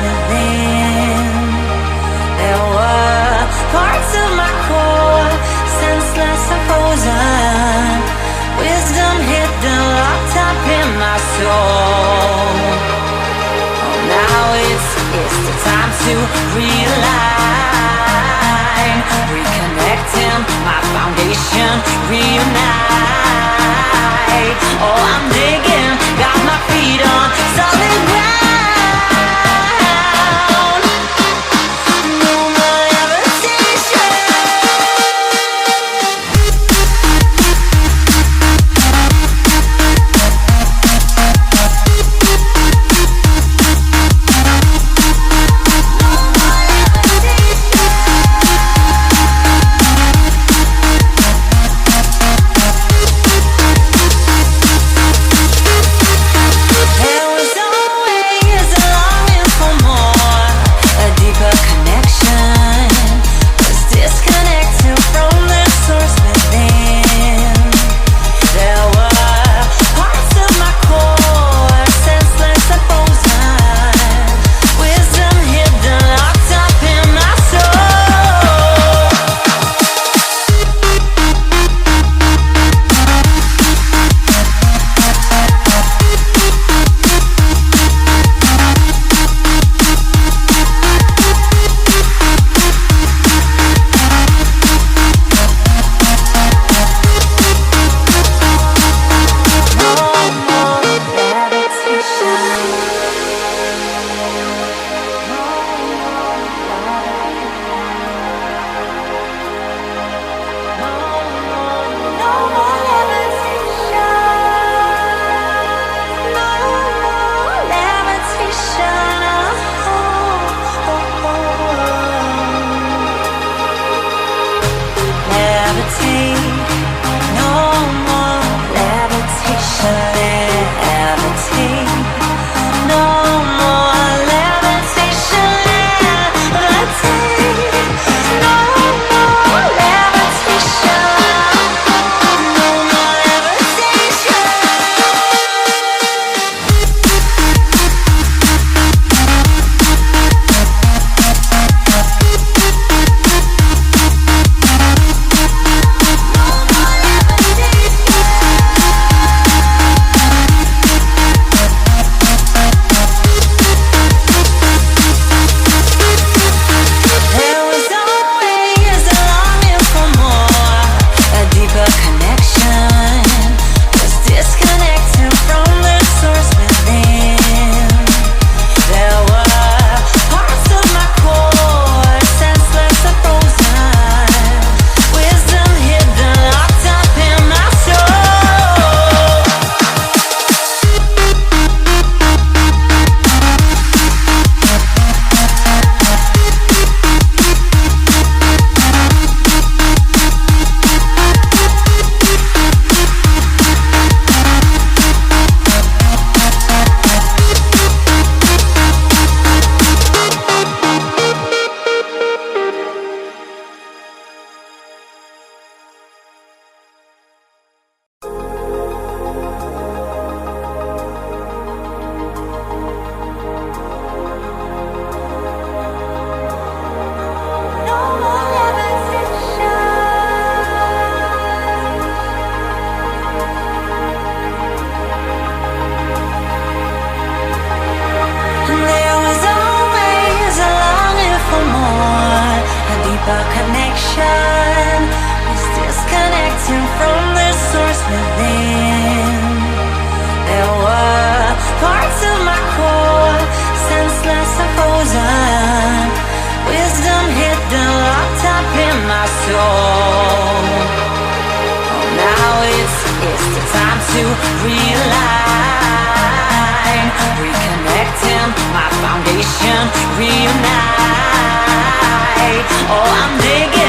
within. There were parts of my core, senseless and frozen, wisdom hidden, locked up in my soul. Oh, now it's the time to realign, reconnecting my foundation, reunite. Oh, I'm digging, got my feet on solid ground. No more levitation. There was always a longing for more, a deeper connection, was disconnected from the source within. There were parts of my core, senseless and frozen, wisdom hidden, locked up in my soul. No more levitation. No more levitation. No more levitation. Levitate. No more levitation. Levitate. No more levitation. Levitate. No more levitation. No more levitation. There was always a longing for more, a deeper connection, was disconnected from the source within. There were parts of my core, senseless and frozen, wisdom hidden, locked up in my soul. No more levitation. There was always a longing for more, a deeper connection, was disconnecting from the source within. There were parts of my core, senseless and frozen, wisdom hidden, locked up in my soul. Oh, now it's the time to realign, reconnecting my foundation, reunite. Oh, I'm digging.